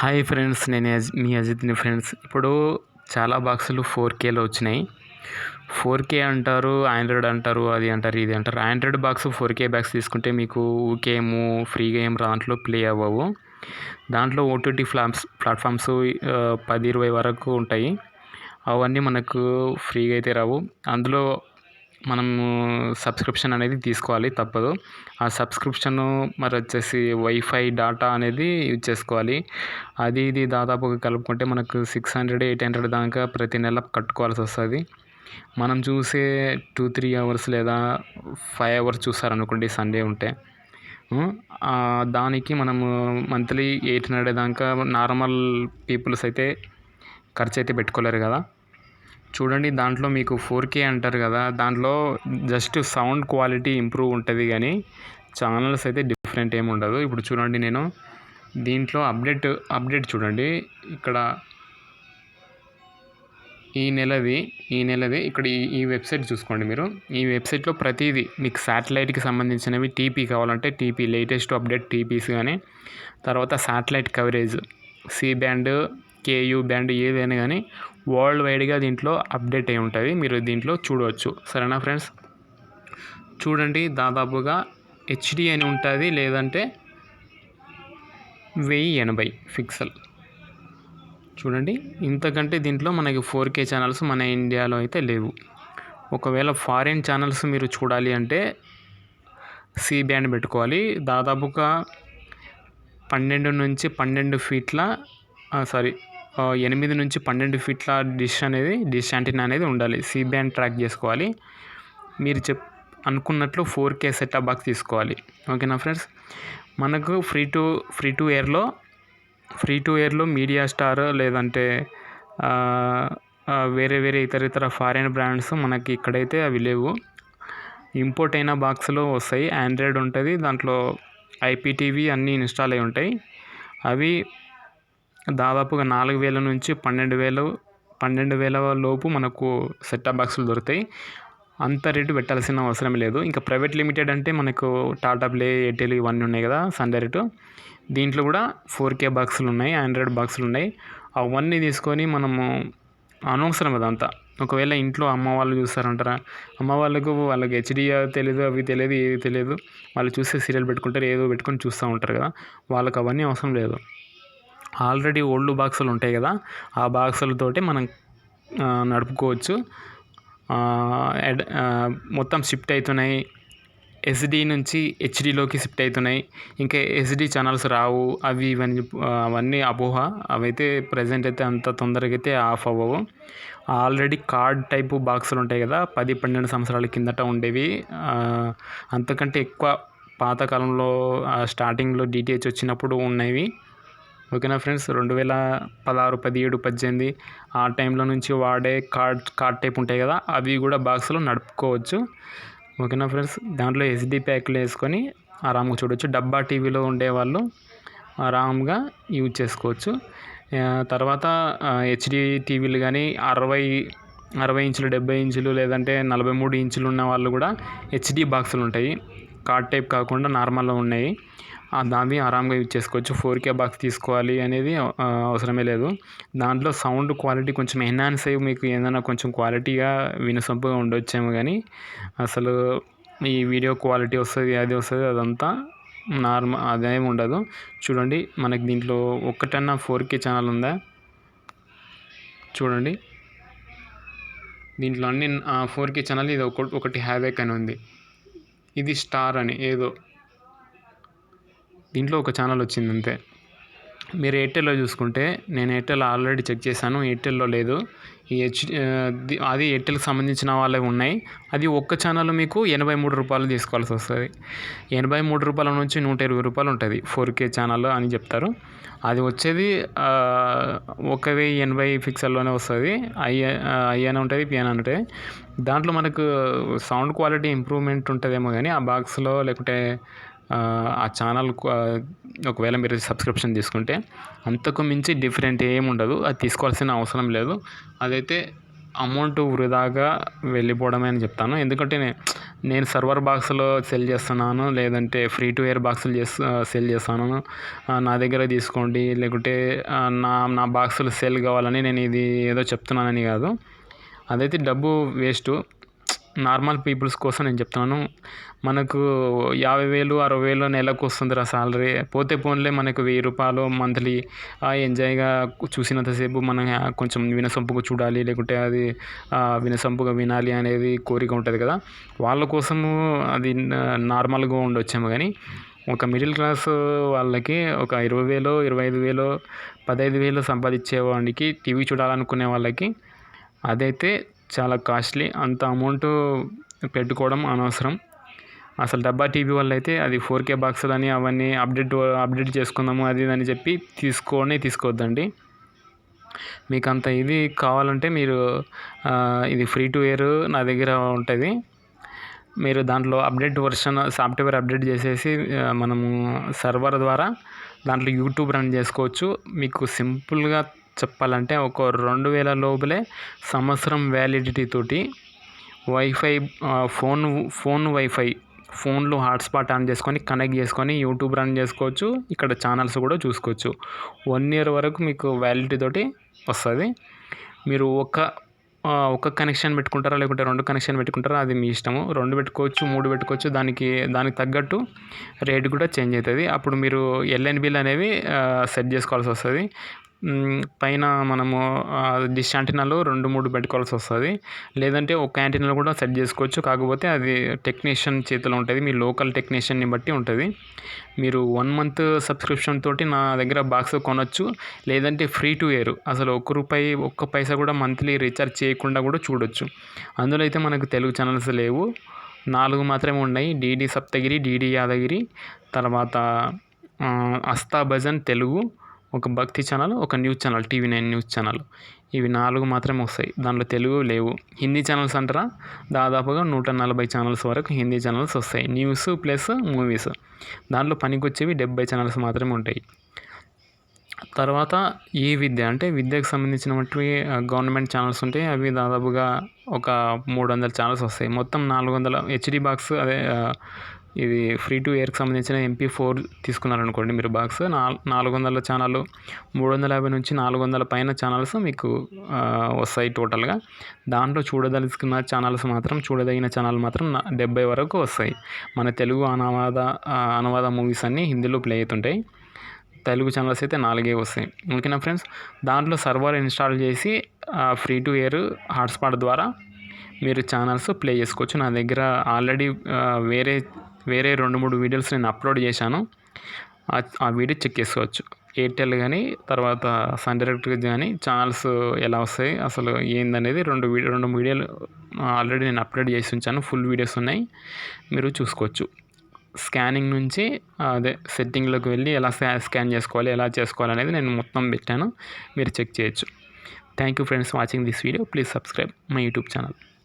Hi friends, నేను మీ అజిత్ని friends. ఇప్పుడు చాలా బాక్సులు 4Kలో వచ్చినాయి. 4K అంటారు, ఆండ్రాయిడ్ అంటారు, అది అంటారు, ఇది అంటారు. ఆండ్రాయిడ్ బాక్స్ 4K బాక్స్ తీసుకుంటే మీకు ఊకేమో ఫ్రీగా ఏం దాంట్లో ప్లే అవ్వవు. దాంట్లో ఓటీటీ ప్లాట్ఫామ్స్ 10-20 వరకు ఉంటాయి. అవన్నీ మనకు ఫ్రీగా అయితే రావు. అందులో మనము సబ్స్క్రిప్షన్ అనేది తీసుకోవాలి, తప్పదు. ఆ సబ్స్క్రిప్షను మరి వచ్చేసి వైఫై డాటా అనేది యూజ్ చేసుకోవాలి. అది ఇది దాదాపుగా కలుపుకుంటే మనకు 600-800 దాకా ప్రతి నెల కట్టుకోవాల్సి వస్తుంది. మనం చూసే 2-3 అవర్స్ లేదా 5 అవర్స్ చూస్తారనుకోండి సండే ఉంటే, దానికి మనము మంత్లీ 800 దాకా నార్మల్ పీపుల్స్ అయితే ఖర్చు అయితే పెట్టుకోలేరు కదా. చూడండి, దాంట్లో మీకు 4K అంటారు కదా, దాంట్లో జస్ట్ సౌండ్ క్వాలిటీ ఇంప్రూవ్ ఉంటుంది కానీ ఛానల్స్ అయితే డిఫరెంట్ ఏమి ఉండదు. ఇప్పుడు చూడండి, నేను దీంట్లో అప్డేట్ చూడండి. ఇక్కడ ఈ నెలది ఇక్కడ ఈ వెబ్సైట్ చూసుకోండి. మీరు ఈ వెబ్సైట్లో ప్రతిదీ మీకు శాటిలైట్కి సంబంధించినవి, టీపీ కావాలంటే టీపీ లేటెస్ట్ అప్డేట్ టీపీస్, కానీ తర్వాత satellite coverage C band, Ku band ఏదైనా కానీ వరల్డ్ వైడ్గా దీంట్లో అప్డేట్ అయి ఉంటుంది. మీరు దీంట్లో చూడవచ్చు. సరేనా ఫ్రెండ్స్? చూడండి, దాదాపుగా హెచ్డి అని ఉంటుంది, లేదంటే 1080 పిక్సెల్. చూడండి, ఇంతకంటే దీంట్లో మనకి 4K ఛానల్స్ మన ఇండియాలో అయితే లేవు. ఒకవేళ ఫారిన్ ఛానల్స్ మీరు చూడాలి అంటే సి బ్యాండ్ పెట్టుకోవాలి. దాదాపుగా 8 నుంచి 12 ఫీట్ల డిష్ యాంటీనా అనేది ఉండాలి. సి బ్యాండ్ ట్రాక్ చేసుకోవాలి. మీరు అనుకున్నట్లు 4K సెటప్ బాక్స్ తీసుకోవాలి. ఓకేనా ఫ్రెండ్స్? మనకు ఫ్రీ టు ఎయిర్లో మీడియా స్టార్, లేదంటే వేరే ఇతర ఫారిన్ బ్రాండ్స్ మనకి ఇక్కడైతే అవి లేవు. ఇంపోర్ట్ అయిన బాక్స్లో వస్తాయి. ఆండ్రాయిడ్ ఉంటుంది, దాంట్లో IPTV అన్నీ ఇన్స్టాల్ అయి ఉంటాయి. అవి దాదాపుగా 4,000 నుంచి 12,000 లోపు మనకు సెటప్ బాక్సులు దొరుకుతాయి. అంత రేటు పెట్టాల్సిన అవసరం లేదు. ఇంకా ప్రైవేట్ లిమిటెడ్ అంటే మనకు టాటా ప్లే, ఎయిర్టెల్ ఇవన్నీ ఉన్నాయి కదా, సన్ డైరెక్ట్. దీంట్లో కూడా 4K బాక్సులు ఉన్నాయి, ఆండ్రాయిడ్ బాక్సులు ఉన్నాయి. అవన్నీ తీసుకొని మనము అనవసరం అదంతా. ఒకవేళ ఇంట్లో అమ్మ వాళ్ళు చూస్తారంటారా, వాళ్ళకి హెచ్డి తెలియదు, అవి తెలియదు, ఏది తెలియదు. వాళ్ళు చూస్తే సీరియల్ పెట్టుకుంటారు, ఏదో పెట్టుకొని చూస్తూ ఉంటారు కదా. వాళ్ళకి అవన్నీ అవసరం లేదు. ఆల్రెడీ ఓల్డ్ బాక్సులు ఉంటాయి కదా, ఆ బాక్సులతోటి మనం నడుపుకోవచ్చు. మొత్తం షిఫ్ట్ అవుతున్నాయి. SD నుంచి హెచ్డిలోకి షిఫ్ట్ అవుతున్నాయి. ఇంకా SD ఛానల్స్ రావు, అవన్నీ అపోహ. అవైతే ప్రజెంట్ అయితే అంత తొందరగా అయితే ఆఫ్ అవ్వవు. ఆల్రెడీ కార్డ్ టైపు బాక్సులు ఉంటాయి కదా, 10-12 సంవత్సరాల కిందట ఉండేవి. అంతకంటే ఎక్కువ పాతకాలంలో స్టార్టింగ్లో DTH వచ్చినప్పుడు ఉన్నవి. ఓకేనా ఫ్రెండ్స్? 2016, 17, 18 ఆ టైంలో నుంచి వాడే కార్డ్ టైప్ ఉంటాయి కదా, అవి కూడా బాక్స్లో నడుపుకోవచ్చు. ఓకేనా ఫ్రెండ్స్? దాంట్లో SD ప్యాక్లు వేసుకొని ఆరామ్గా చూడవచ్చు. డబ్బా టీవీలో ఉండేవాళ్ళు ఆరామ్గా యూజ్ చేసుకోవచ్చు. తర్వాత హెచ్డి టీవీలు కానీ 60 ఇంచులు, 70 ఇంచులు, లేదంటే 43 ఇంచులు ఉన్న వాళ్ళు కూడా HD బాక్సులు ఉంటాయి. కార్డ్ టైప్ కాకుండా నార్మల్గా ఉన్నాయి. దాన్ని ఆరామ్గా యూజ్ చేసుకోవచ్చు. 4K బాక్స్ తీసుకోవాలి అనేది అవసరమే లేదు. దాంట్లో సౌండ్ క్వాలిటీ కొంచెం ఎన్హాన్స్ అయ్యి మీకు ఏదైనా కొంచెం క్వాలిటీగా వినసొంపుగా ఉండొచ్చేమో, కానీ అసలు ఈ వీడియో క్వాలిటీ వస్తుంది, అదంతా అదేమి ఉండదు. చూడండి, మనకి దీంట్లో ఒక్కటన్నా 4K ఛానల్ ఉందా? చూడండి, దీంట్లో అన్ని 4K ఛానల్. ఇది ఒకటి హ్యావేక్ అని ఉంది, ఇది స్టార్ అని ఏదో, దీంట్లో ఒక ఛానల్ వచ్చింది అంతే. మీరు ఎయిర్టెల్లో చూసుకుంటే, నేను ఎయిర్టెల్ ఆల్రెడీ చెక్ చేశాను, ఎయిర్టెల్లో లేదు. అది ఎయిర్టెల్కి సంబంధించిన వాళ్ళే ఉన్నాయి. అది ఒక్క ఛానల్ మీకు 83 రూపాయలు తీసుకోవాల్సి వస్తుంది. 83 రూపాయల నుంచి 120 రూపాయలు ఉంటుంది 4K ఛానల్ అని చెప్తారు. అది వచ్చేది 1080 పిక్సెల్లోనే వస్తుంది. ఐ ఉంటుంది, పిఎన్ ఉంటుంది. దాంట్లో మనకు సౌండ్ క్వాలిటీ ఇంప్రూవ్మెంట్ ఉంటుందేమో, కానీ ఆ బాక్స్లో లేకుంటే ఆ ఛానల్ ఒకవేళ మీరు సబ్స్క్రిప్షన్ తీసుకుంటే అంతకు మించి డిఫరెంట్ ఏమి ఉండదు. అది తీసుకోవాల్సిన అవసరం లేదు. అదైతే అమౌంట్ వృధాగా వెళ్ళిపోవడమే అని చెప్తాను. ఎందుకంటే నేను సర్వర్ బాక్స్లో సెల్ చేస్తున్నాను, లేదంటే ఫ్రీ టు ఎయిర్ బాక్సులు సెల్ చేస్తాను, నా దగ్గర తీసుకోండి, లేకుంటే నా బాక్సులు సెల్ కావాలని నేను ఇది ఏదో చెప్తున్నానని కాదు. అదైతే డబ్బు వేస్టు. నార్మల్ పీపుల్స్ కోసం నేను చెప్తున్నాను. మనకు 50,000 60,000 నెలకు వస్తుందిరా సాలరీ, పోతే పోన్లే మనకు 1,000 రూపాయలు మంత్లీ ఎంజాయ్గా చూసినంతసేపు మనం కొంచెం వినసొంపుగా చూడాలి, లేకుంటే అది వినసొంపుగా వినాలి అనేది కోరిక ఉంటుంది కదా, వాళ్ళ కోసము అది నార్మల్గా ఉండొచ్చేమో. కానీ ఒక మిడిల్ క్లాస్ వాళ్ళకి ఒక 20,000 25,000 15,000 సంపాదించేవాడికి టీవీ చూడాలనుకునే వాళ్ళకి అదైతే చాలా కాస్ట్లీ. అంత అమౌంట్ పెట్టుకోవడం అనవసరం. అసలు డబ్బా టీవీ వాళ్ళు అయితే అది 4K బాక్సులని అవన్నీ అప్డేట్ చేసుకుందాము అది ఇది అని చెప్పి తీసుకోవద్దండి. మీకు అంత ఇది కావాలంటే మీరు ఇది ఫ్రీ టు ఎయిర్ నా దగ్గర ఉంటుంది. మీరు దాంట్లో సాఫ్ట్వేర్ అప్డేట్ చేసేసి మనము సర్వర్ ద్వారా దాంట్లో యూట్యూబ్ రన్ చేసుకోవచ్చు. మీకు సింపుల్గా చెప్పాలంటే ఒక 2,000 లోపలే సంవత్సరం వ్యాలిడిటీ తోటి వైఫై ఫోన్లో హాట్స్పాట్ ఆన్ చేసుకొని కనెక్ట్ చేసుకొని యూట్యూబ్ రన్ చేసుకోవచ్చు. ఇక్కడ ఛానల్స్ కూడా చూసుకోవచ్చు. 1 year వరకు మీకు వ్యాలిడిటీ తోటి వస్తుంది. మీరు ఒక కనెక్షన్ పెట్టుకుంటారా, లేకుంటే 2 కనెక్షన్ పెట్టుకుంటారా, అది మీ ఇష్టము. 2 పెట్టుకోవచ్చు, 3 పెట్టుకోవచ్చు. దానికి తగ్గట్టు రేట్ కూడా చేంజ్ అవుతుంది. అప్పుడు మీరు LN బిల్ అనేవి సెట్ చేసుకోవాల్సి వస్తుంది. పైన మనము డిష్ యాంటెనాలు 2-3 పెట్టుకోవాల్సి వస్తుంది. లేదంటే ఒక యాంటెనాలో కూడా సెట్ చేసుకోవచ్చు. కాకపోతే అది టెక్నీషియన్ చేతిలో ఉంటుంది, మీ లోకల్ టెక్నీషియన్ని బట్టి ఉంటుంది. మీరు 1 month సబ్స్క్రిప్షన్ తోటి నా దగ్గర బాక్స్ కొనొచ్చు. లేదంటే ఫ్రీ టు ఎయిర్ అసలు ఒక్క పైసా కూడా మంత్లీ రీఛార్జ్ చేయకుండా కూడా చూడొచ్చు. అందులో అయితే మనకు తెలుగు ఛానల్స్ లేవు, 4 మాత్రమే ఉన్నాయి. DD సప్తగిరి, DD యాదగిరి, తర్వాత అస్తా భజన్ తెలుగు, ఒక భక్తి ఛానల్, ఒక news channel TV9 news channel. ఇవి 4 మాత్రమే వస్తాయి. దాంట్లో తెలుగు లేవు. హిందీ ఛానల్స్ అంటారా, దాదాపుగా 140 ఛానల్స్ వరకు హిందీ ఛానల్స్ వస్తాయి. News plus movies. దాంట్లో పనికొచ్చేవి 70 ఛానల్స్ మాత్రమే ఉంటాయి. తర్వాత ఈ విద్యకు సంబంధించినటువంటి గవర్నమెంట్ ఛానల్స్ ఉంటాయి. అవి దాదాపుగా ఒక 300 ఛానల్స్ వస్తాయి. మొత్తం 400 HD బాక్స్. అదే ఇది ఫ్రీ టు ఎయిర్కి సంబంధించిన MP4 తీసుకున్నారనుకోండి మీరు బాక్స్, 400 ఛానళ్ళు, 350 నుంచి 400 పైన ఛానల్స్ మీకు వస్తాయి టోటల్గా. దాంట్లో చూడదగిన ఛానల్ మాత్రం 70 వరకు వస్తాయి. మన తెలుగు అనువాద మూవీస్ అన్నీ హిందీలో ప్లే అవుతుంటాయి. తెలుగు ఛానల్స్ అయితే 4 వస్తాయి. ఓకేనా ఫ్రెండ్స్. దాంట్లో సర్వర్ ఇన్స్టాల్ చేసి ఫ్రీ టు ఎయిర్ హాట్స్పాట్ ద్వారా మీరు ఛానల్స్ ప్లే చేసుకోవచ్చు. నా దగ్గర ఆల్రెడీ వేరే 2-3 వీడియోస్ నేను అప్లోడ్ చేశాను. ఆ వీడియో చెక్ చేసుకోవచ్చు. ఎయిర్టెల్ కానీ తర్వాత సన్ డైరెక్ట్ కానీ ఛానల్స్ ఎలా వస్తాయి అసలు ఏందనేది 2 వీడియోలు ఆల్రెడీ నేను అప్లోడ్ చేసి ఉంచాను. ఫుల్ వీడియోస్ ఉన్నాయి, మీరు చూసుకోవచ్చు. స్కానింగ్ నుంచి సెట్టింగ్లోకి వెళ్ళి ఎలా స్కాన్ చేసుకోవాలి, ఎలా చేసుకోవాలి అనేది నేను మొత్తం పెట్టాను, మీరు చెక్ చేయొచ్చు. Thank you friends watching this video. Please subscribe my YouTube channel.